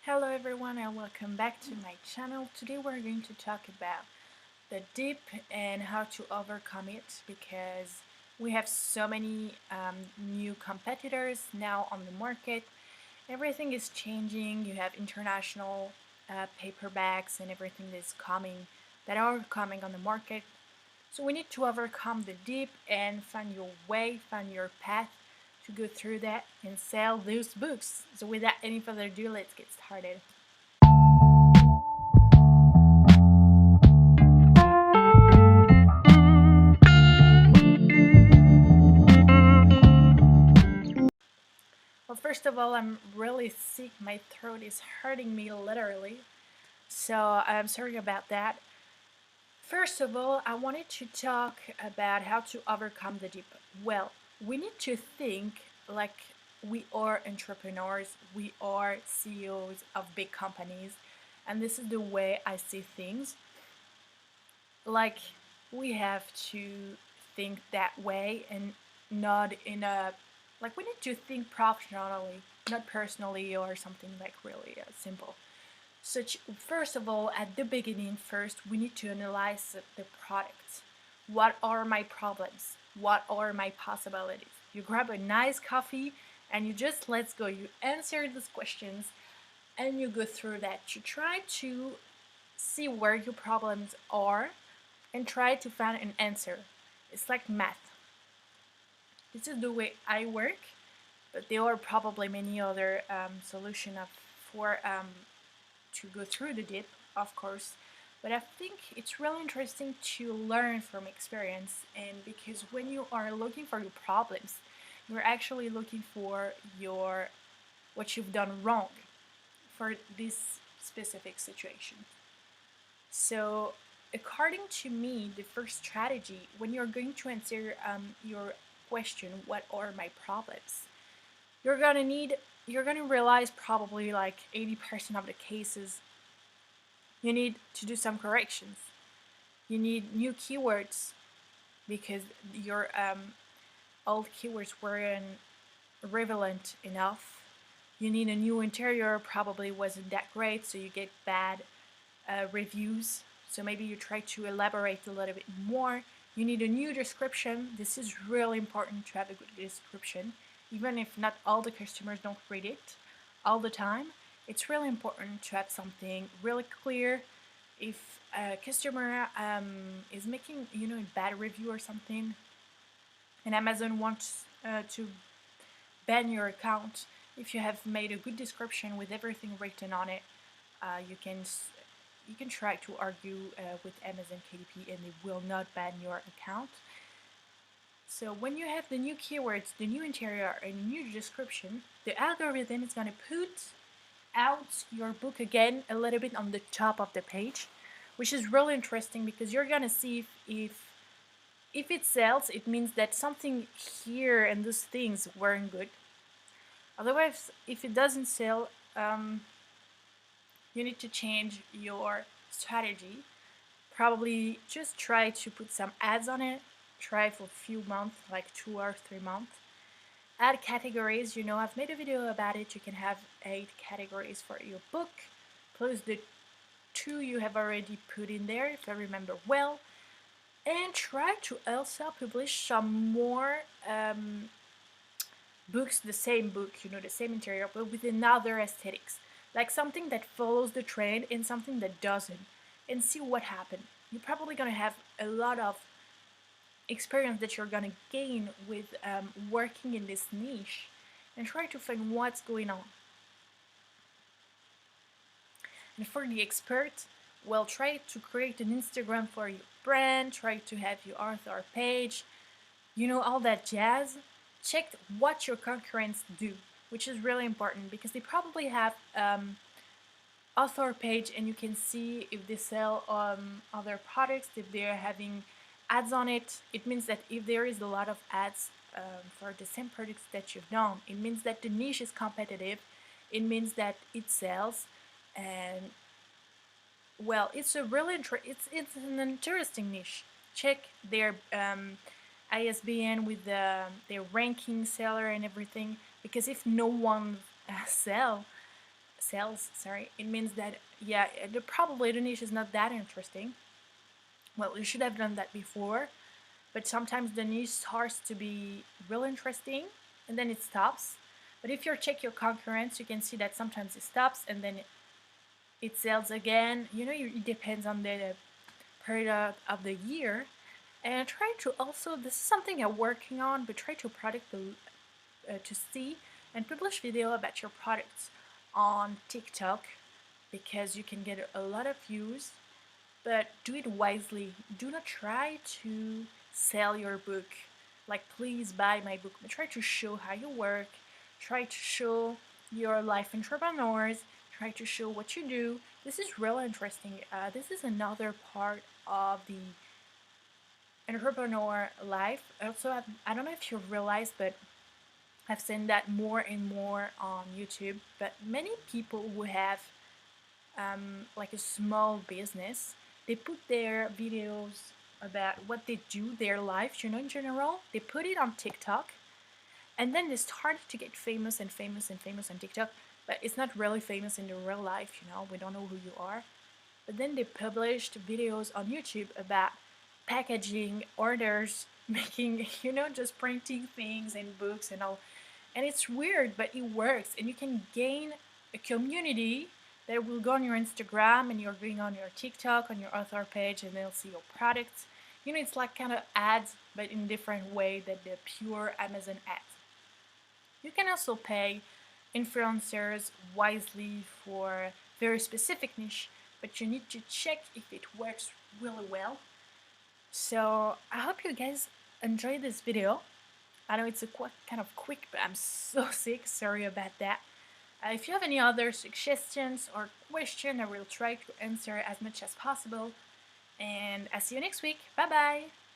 Hello everyone and welcome back to my channel. Today we're going to talk about the dip and how to overcome it because we have so many new competitors now on the market. Everything is changing. You have international paperbacks and everything that are coming on the market. So we need to overcome the dip and find your way, find your path to go through that and sell those books. So without any further ado, let's get started. Well, first of all, I'm really sick. My throat is hurting me literally. So I'm sorry about that. First of all, I wanted to talk about how to overcome the dip. Well, we need to think like we are entrepreneurs, we are CEOs of big companies, and this is the way I see things. Like, we have to think that way and not in a like we need to think professionally, not personally or something like really simple. Such first of all, at the beginning, first we need to analyze the product. What are my problems? What are my possibilities? You grab a nice coffee and you just let's go. You answer these questions and you go through that. You try to see where your problems are and try to find an answer. It's like math. This is the way I work, but there are probably many other solutions for to go through the dip, of course. But I think it's really interesting to learn from experience, and because when you are looking for your problems, you're actually looking for your what you've done wrong for this specific situation. So, according to me, the first strategy when you're going to answer your question, what are my problems? You're gonna need, you're gonna realize probably like 80% of the cases you need to do some corrections. You need new keywords because your old keywords weren't relevant enough. You need a new interior, probably wasn't that great, so you get bad reviews. So maybe you try to elaborate a little bit more. You need a new description. This is really important to have a good description, even if not all the customers don't read it all the time. It's really important to have something really clear. If a customer is making a bad review or something, and Amazon wants to ban your account, if you have made a good description with everything written on it, uh, you can you can try to argue with Amazon KDP and they will not ban your account. So when you have the new keywords, the new interior, and new description, the algorithm is going to put out your book again a little bit on the top of the page, which is really interesting because you're going to see if it sells, it means that something here and those things weren't good. Otherwise, if it doesn't sell, you need to change your strategy. Probably just try to put some ads on it. Try for a few months, like 2 or 3 months. Add categories. I've made a video about it. You can have 8 categories for your book, plus the 2 you have already put in there, if I remember well. And try to also publish some more books, the same book, the same interior, but with another aesthetics. Like something that follows the trend and something that doesn't. And see what happens. You're probably going to have a lot of experience that you're going to gain with working in this niche and try to find what's going on. And for the expert, well, try to create an Instagram for your brand, try to have your author page, all that jazz. Check what your concurrents do, which is really important because they probably have author page and you can see if they sell other products, if they're having ads on it. It means that if there is a lot of ads for the same products that you've done, it means that the niche is competitive. It means that it sells, and well, it's a really it's an interesting niche. Check their ISBN with their ranking seller and everything, because if no one sales, sorry, it means that, yeah, probably the niche is not that interesting. Well, you should have done that before, but sometimes the niche starts to be real interesting and then it stops. But if you check your concurrents, you can see that sometimes it stops and then it sells again. It depends on the period of the year. And try to also, this is something I'm working on, but try to to see and publish video about your products on TikTok, because you can get a lot of views, but do it wisely. Do not try to sell your book, like please buy my book, but try to show how you work, try to show your life entrepreneurs, try to show what you do. This is real interesting. This is another part of the entrepreneur life. Also, I don't know if you realize, but I've seen that more and more on YouTube. But many people who have like a small business, they put their videos about what they do, their life, in general. They put it on TikTok, and then they started to get famous and famous and famous on TikTok. But it's not really famous in the real life. We don't know who you are. But then they published videos on YouTube about packaging, orders, making, just printing things and books and all. And it's weird, but it works. And you can gain a community that will go on your Instagram and you're going on your TikTok, on your author page, and they'll see your products. It's like kind of ads, but in a different way than the pure Amazon ads. You can also pay influencers wisely for very specific niche, but you need to check if it works really well. So I hope you guys enjoyed this video. I know it's a kind of quick, but I'm so sick. Sorry about that. If you have any other suggestions or questions, I will try to answer as much as possible. And I'll see you next week. Bye bye.